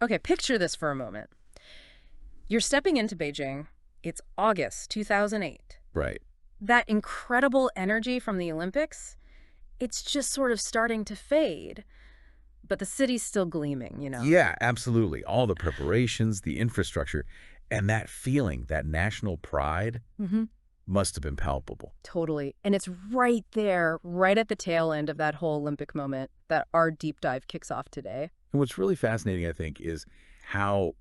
Okay, picture this for a moment. You're stepping into Beijing. It's August 2008. Right. That incredible energy from the Olympics, it's just sort of starting to fade. But the city's still gleaming. Yeah, absolutely. All the preparations, the infrastructure, and that feeling, that national pride Mm-hmm. must have been palpable. Totally. And it's right there, right at the tail end of that whole Olympic moment that our deep dive kicks off today. And what's really fascinating, I think, is how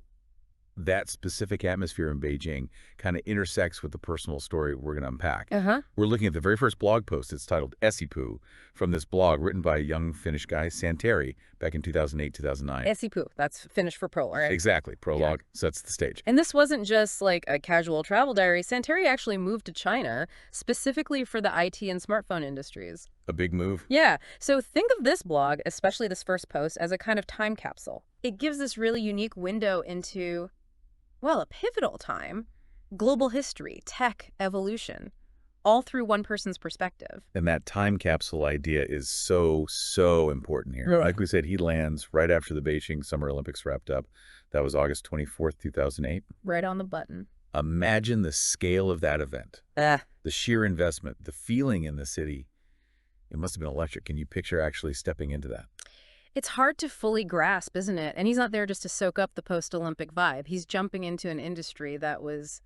that specific atmosphere in Beijing kind of intersects with the personal story we're going to unpack. Uh-huh. We're looking at the very first blog post. It's titled Esipuhe, from this blog written by a young Finnish guy, Santeri, back in 2008, 2009. Esipuhe, that's Finnish for Prologue, right? Exactly. Prologue sets the stage. And this wasn't just like a casual travel diary. Santeri actually moved to China specifically for the IT and smartphone industries. A big move. Yeah, so think of this blog, especially this first post, as a kind of time capsule. It gives this really unique window into, well, a pivotal time, global history, tech, evolution, all through one person's perspective. And that time capsule idea is so important here. Yeah. Like we said, he lands right after the Beijing Summer Olympics wrapped up. That was August 24th, 2008. Right on the button. Imagine the scale of that event, the sheer investment, the feeling in the city. It must have been electric. Can you picture actually stepping into that? It's hard to fully grasp, isn't it? And he's not there just to soak up the post-Olympic vibe. He's jumping into an industry that was,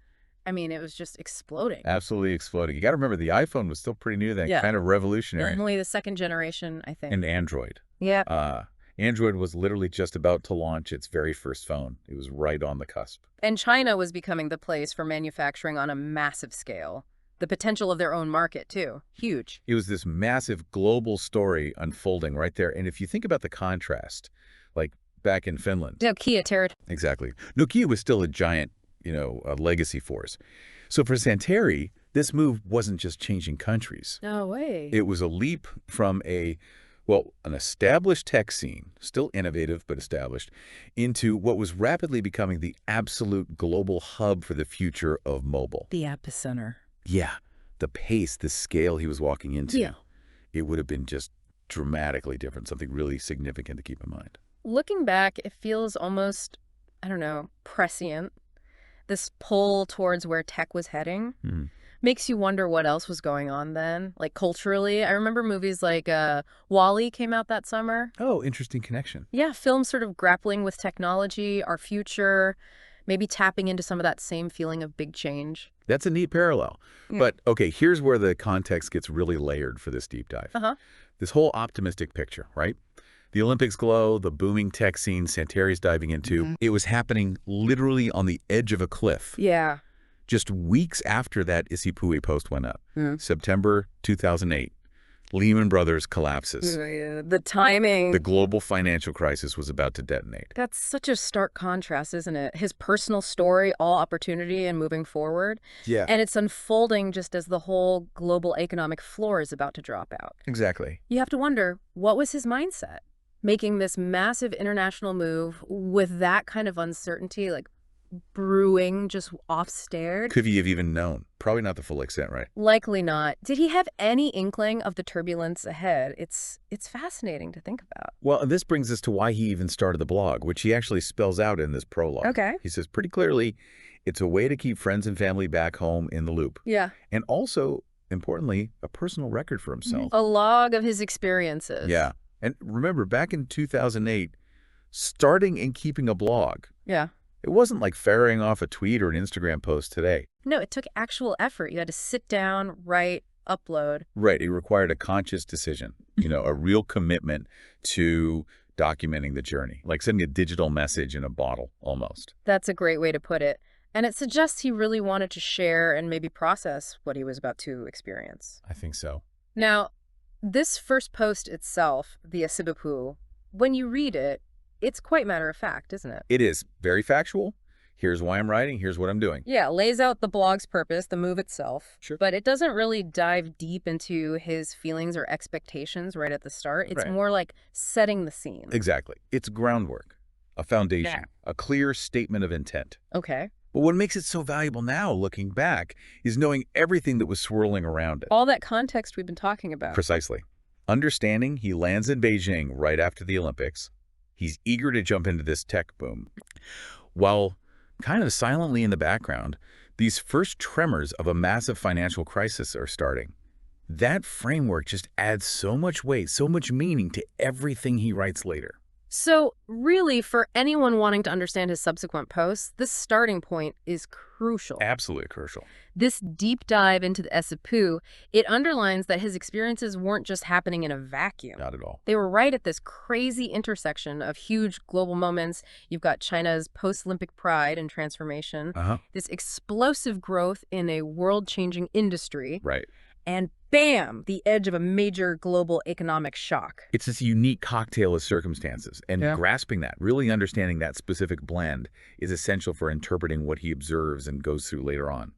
it was just exploding. Absolutely exploding. You got to remember, the iPhone was still pretty new then, Yeah. kind of revolutionary. Only the second generation, I think. And Android. Yeah. Android was literally just about to launch its very first phone. It was right on the cusp. And China was becoming the place for manufacturing on a massive scale. The potential of their own market, too. Huge. It was this massive global story unfolding right there. And if you think about the contrast, like back in Finland. Nokia territory. Exactly. Nokia was still a giant, a legacy force. So for Santeri, this move wasn't just changing countries. No way. It was a leap from an established tech scene, still innovative but established, into what was rapidly becoming the absolute global hub for the future of mobile. The epicenter. Yeah, the pace, the scale he was walking into, Yeah. It would have been just dramatically different, something really significant to keep in mind. Looking back, it feels almost, prescient. This pull towards where tech was heading makes you wonder what else was going on then, like culturally. I remember movies like Wall-E came out that summer. Oh, interesting connection. Yeah, films sort of grappling with technology, our future, maybe tapping into some of that same feeling of big change. That's a neat parallel. Yeah. But, okay, here's where the context gets really layered for this deep dive. Uh-huh. This whole optimistic picture, right? The Olympics glow, the booming tech scene Santeri's diving into, it was happening literally on the edge of a cliff. Yeah. Just weeks after that Esipuhe post went up, September 2008, Lehman Brothers collapses. The timing. The global financial crisis was about to detonate. That's such a stark contrast, isn't it? His personal story, all opportunity and moving forward. Yeah. And it's unfolding just as the whole global economic floor is about to drop out. Exactly. You have to wonder, what was his mindset? Making this massive international move with that kind of uncertainty, like brewing just off-stared? Could he have even known? Probably not the full extent, right? Likely not. Did he have any inkling of the turbulence ahead? It's fascinating to think about. Well, and this brings us to why he even started the blog, which he actually spells out in this prologue. Okay. He says pretty clearly, it's a way to keep friends and family back home in the loop. Yeah. And also, importantly, a personal record for himself. A log of his experiences. Yeah. And remember, back in 2008, starting and keeping a blog, Yeah. it wasn't like firing off a tweet or an Instagram post today. No, it took actual effort. You had to sit down, write, upload. Right. It required a conscious decision, a real commitment to documenting the journey, like sending a digital message in a bottle almost. That's a great way to put it. And it suggests he really wanted to share and maybe process what he was about to experience. I think so. Now, this first post itself, the Esipuhe, when you read it, it's quite matter of fact, isn't it? It is very factual. Here's why I'm writing. Here's what I'm doing. Yeah, lays out the blog's purpose, the move itself. Sure. But it doesn't really dive deep into his feelings or expectations right at the start. It's Right. more like setting the scene. Exactly. It's groundwork, a foundation, Yeah. a clear statement of intent. Okay. But what makes it so valuable now, looking back, is knowing everything that was swirling around it. All that context we've been talking about. Precisely. Understanding he lands in Beijing right after the Olympics. He's eager to jump into this tech boom. While kind of silently in the background, these first tremors of a massive financial crisis are starting. That framework just adds so much weight, so much meaning to everything he writes later. So really, for anyone wanting to understand his subsequent posts, this starting point is crucial. Absolutely crucial. This deep dive into the Esipuhe, it underlines that his experiences weren't just happening in a vacuum. Not at all. They were right at this crazy intersection of huge global moments. You've got China's post-Olympic pride and transformation, this explosive growth in a world-changing industry, Right. and bam, the edge of a major global economic shock. It's this unique cocktail of circumstances, and grasping that, really understanding that specific blend, is essential for interpreting what he observes and goes through later on.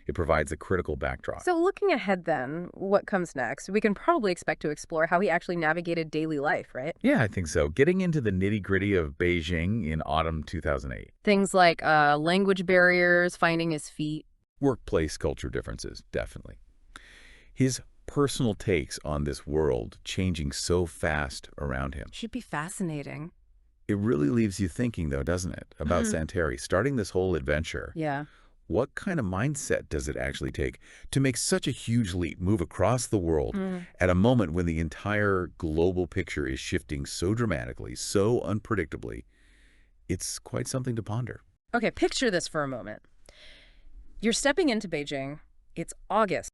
It provides a critical backdrop. So looking ahead then, what comes next? We can probably expect to explore how he actually navigated daily life, right? Yeah, I think so. Getting into the nitty-gritty of Beijing in autumn 2008. Things like language barriers, finding his feet. Workplace culture differences, definitely. His personal takes on this world changing so fast around him. Should be fascinating. It really leaves you thinking, though, doesn't it, about Santeri starting this whole adventure. Yeah. What kind of mindset does it actually take to make such a huge leap, move across the world at a moment when the entire global picture is shifting so dramatically, so unpredictably? It's quite something to ponder. Okay, picture this for a moment. You're stepping into Beijing. It's August.